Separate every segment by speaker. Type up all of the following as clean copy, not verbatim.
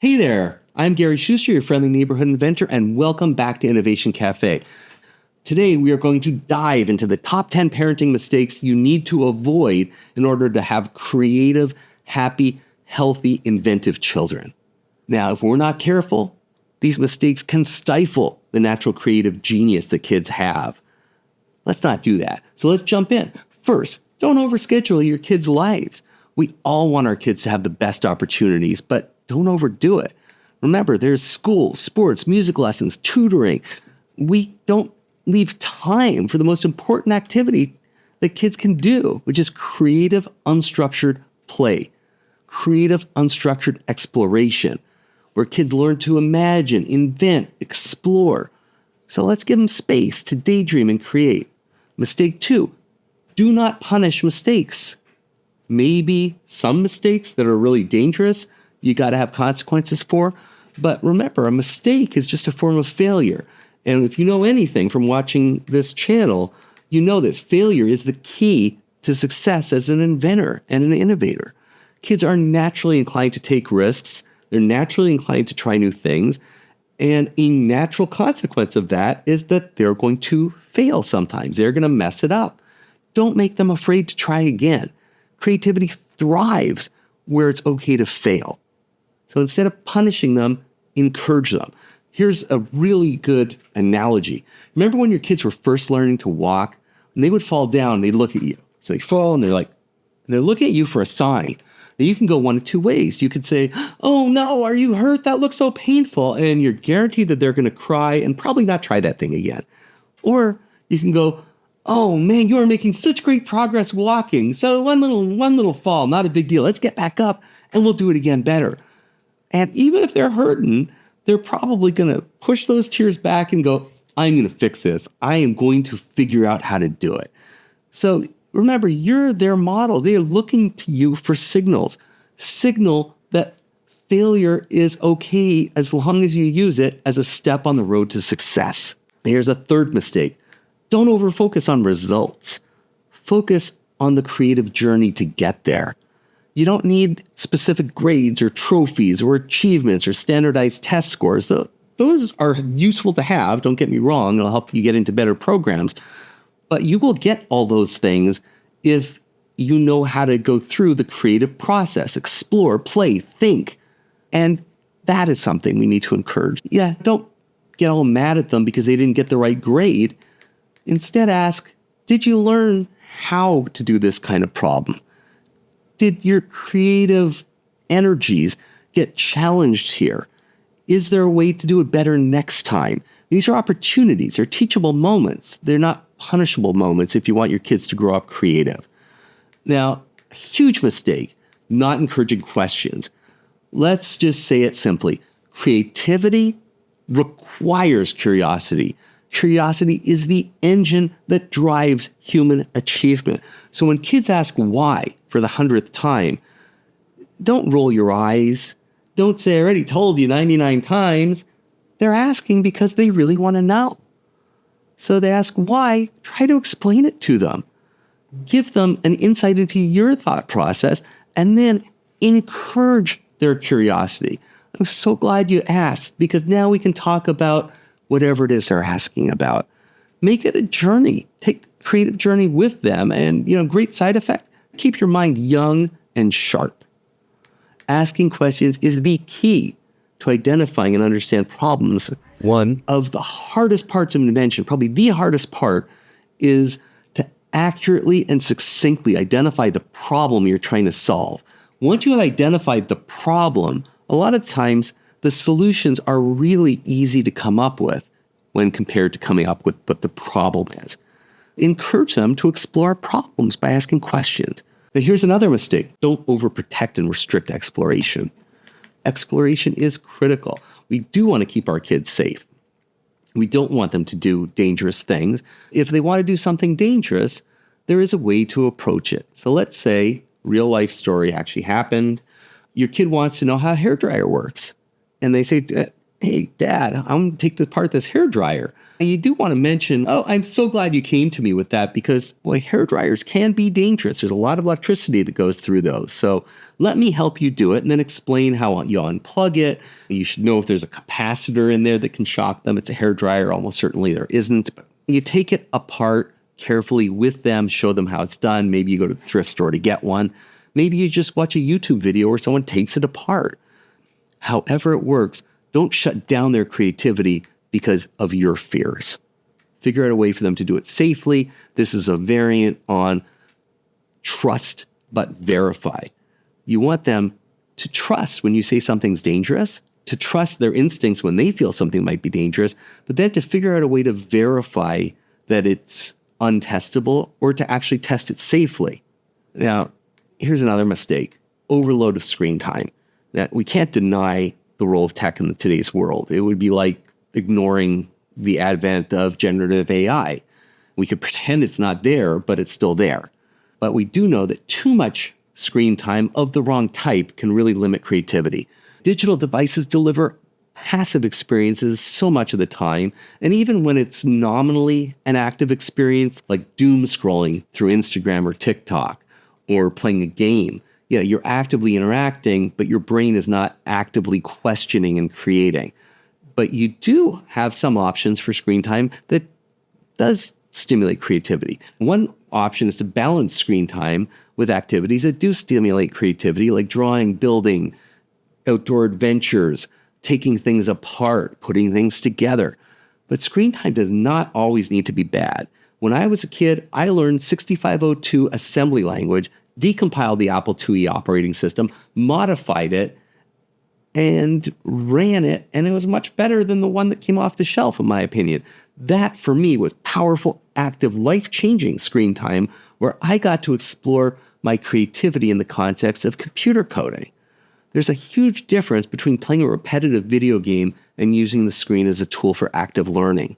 Speaker 1: Hey there, I'm Gary Schuster, your friendly neighborhood inventor, and welcome back to Innovation Cafe. Today, we are going to dive into the top 10 parenting mistakes you need to avoid in order to have creative, happy, healthy, inventive children. Now, if we're not careful, these mistakes can stifle the natural creative genius that kids have. Let's not do that. So let's jump in. First, don't overschedule your kids' lives. We all want our kids to have the best opportunities, but don't overdo it. Remember, there's school, sports, music lessons, tutoring. We don't leave time for the most important activity that kids can do, which is creative, unstructured play, creative, unstructured exploration, where kids learn to imagine, invent, explore. So let's give them space to daydream and create. Mistake 2, do not punish mistakes. Maybe some mistakes that are really dangerous, you got to have consequences for. But remember, a mistake is just a form of failure. And if you know anything from watching this channel, you know that failure is the key to success as an inventor and an innovator. Kids are naturally inclined to take risks. They're naturally inclined to try new things. And a natural consequence of that is that they're going to fail sometimes. They're going to mess it up. Don't make them afraid to try again. Creativity thrives where it's okay to fail. So instead of punishing them, encourage them. Here's a really good analogy. Remember when your kids were first learning to walk, and they would fall down, they'd look at you. So they fall and they're looking at you for a sign. Now you can go one of two ways. You could say, "Oh no, are you hurt? That looks so painful." And you're guaranteed that they're going to cry and probably not try that thing again. Or you can go, "Oh man, you are making such great progress walking. So one little fall, not a big deal. Let's get back up and we'll do it again better." And even if they're hurting, they're probably going to push those tears back and go, "I'm going to fix this. I am going to figure out how to do it." So remember, you're their model. They are looking to you for signals. Signal that failure is okay as long as you use it as a step on the road to success. Here's a third mistake. Don't overfocus on results. Focus on the creative journey to get there. You don't need specific grades or trophies or achievements or standardized test scores. Those are useful to have, don't get me wrong. It'll help you get into better programs. But you will get all those things if you know how to go through the creative process, explore, play, think. And that is something we need to encourage. Yeah, don't get all mad at them because they didn't get the right grade. Instead, ask, did you learn how to do this kind of problem? Did your creative energies get challenged here? Is there a way to do it better next time? These are opportunities. They're teachable moments. They're not punishable moments if you want your kids to grow up creative. Now, a huge mistake, not encouraging questions. Let's just say it simply. Creativity requires curiosity. Curiosity is the engine that drives human achievement. So when kids ask why for the 100th time, don't roll your eyes. Don't say, "I already told you 99 times. They're asking because they really want to know. So they ask why, try to explain it to them. Give them an insight into your thought process and then encourage their curiosity. I'm so glad you asked because now we can talk about whatever it is they're asking about. Make it a journey. Take the creative journey with them. And, great side effect, keep your mind young and sharp. Asking questions is the key to identifying and understand problems. One of the hardest parts of an invention, probably the hardest part, is to accurately and succinctly identify the problem you're trying to solve. Once you have identified the problem, a lot of times the solutions are really easy to come up with when compared to coming up with what the problem is. Encourage them to explore problems by asking questions. But here's another mistake. Don't overprotect and restrict exploration. Exploration is critical. We do want to keep our kids safe. We don't want them to do dangerous things. If they want to do something dangerous, there is a way to approach it. So let's say real life story actually happened. Your kid wants to know how a hairdryer works. And they say, hey, Dad, I'm going to take apart this hairdryer. And you do want to mention, oh, I'm so glad you came to me with that because, boy, hairdryers can be dangerous. There's a lot of electricity that goes through those. So let me help you do it and then explain how you unplug it. You should know if there's a capacitor in there that can shock them. It's a hairdryer. Almost certainly there isn't. But you take it apart carefully with them, show them how it's done. Maybe you go to the thrift store to get one. Maybe you just watch a YouTube video where someone takes it apart. However it works, don't shut down their creativity because of your fears. Figure out a way for them to do it safely. This is a variant on trust but verify. You want them to trust when you say something's dangerous, to trust their instincts when they feel something might be dangerous, but then to figure out a way to verify that it's untestable or to actually test it safely. Now, here's another mistake: overload of screen time. That we can't deny the role of tech in today's world. It would be like ignoring the advent of generative AI. We could pretend it's not there, but it's still there. But we do know that too much screen time of the wrong type can really limit creativity. Digital devices deliver passive experiences so much of the time, and even when it's nominally an active experience, like doom scrolling through Instagram or TikTok, or playing a game, you're actively interacting, but your brain is not actively questioning and creating. But you do have some options for screen time that does stimulate creativity. One option is to balance screen time with activities that do stimulate creativity, like drawing, building, outdoor adventures, taking things apart, putting things together. But screen time does not always need to be bad. When I was a kid, I learned 6502 assembly language, decompiled the Apple IIe operating system, modified it, and ran it, and it was much better than the one that came off the shelf, in my opinion. That, for me, was powerful, active, life-changing screen time where I got to explore my creativity in the context of computer coding. There's a huge difference between playing a repetitive video game and using the screen as a tool for active learning.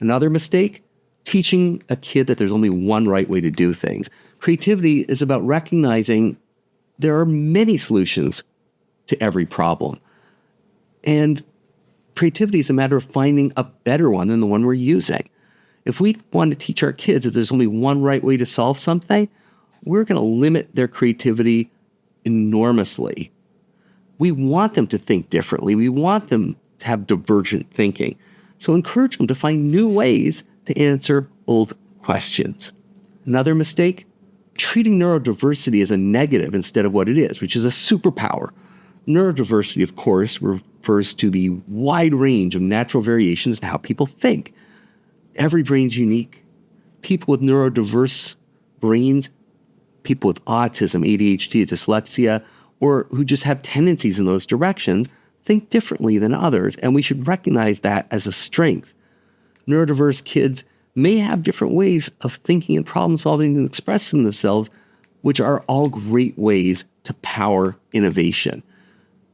Speaker 1: Another mistake: teaching a kid that there's only one right way to do things. Creativity is about recognizing there are many solutions to every problem. And creativity is a matter of finding a better one than the one we're using. If we want to teach our kids that there's only one right way to solve something, we're going to limit their creativity enormously. We want them to think differently. We want them to have divergent thinking. So encourage them to find new ways to answer old questions. Another mistake: treating neurodiversity as a negative instead of what it is, which is a superpower. Neurodiversity, of course, refers to the wide range of natural variations in how people think. Every brain's unique. People with neurodiverse brains, people with autism, ADHD, dyslexia, or who just have tendencies in those directions, think differently than others, and we should recognize that as a strength. Neurodiverse kids may have different ways of thinking and problem solving and expressing themselves, which are all great ways to power innovation.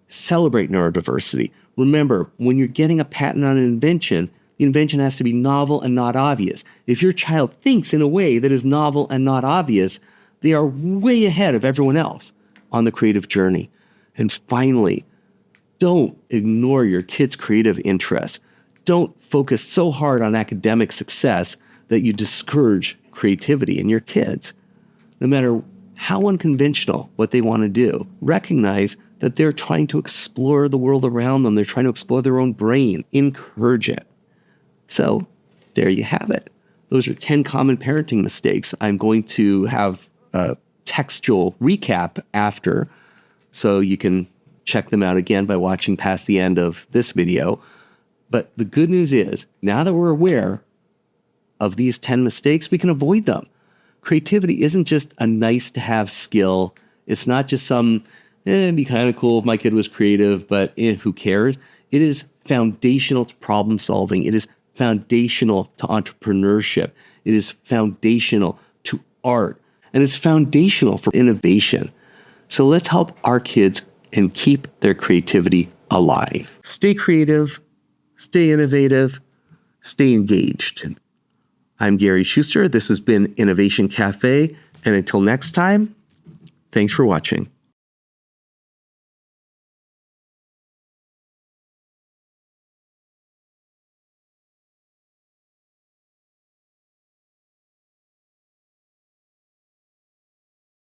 Speaker 1: Celebrate neurodiversity. Remember, when you're getting a patent on an invention, the invention has to be novel and not obvious. If your child thinks in a way that is novel and not obvious, they are way ahead of everyone else on the creative journey. And finally, don't ignore your kids' creative interests. Don't focus so hard on academic success that you discourage creativity in your kids. No matter how unconventional what they want to do, recognize that they're trying to explore the world around them. They're trying to explore their own brain. Encourage it. So there you have it. Those are 10 common parenting mistakes. I'm going to have a textual recap after, so you can check them out again by watching past the end of this video. But the good news is, now that we're aware of these 10 mistakes, we can avoid them. Creativity isn't just a nice to have skill. It's not just some, it'd be kind of cool if my kid was creative, but who cares? It is foundational to problem solving. It is foundational to entrepreneurship. It is foundational to art. And it's foundational for innovation. So let's help our kids and keep their creativity alive. Stay creative, stay innovative, stay engaged. I'm Gary Schuster. This has been Innovation Cafe. And until next time, thanks for watching.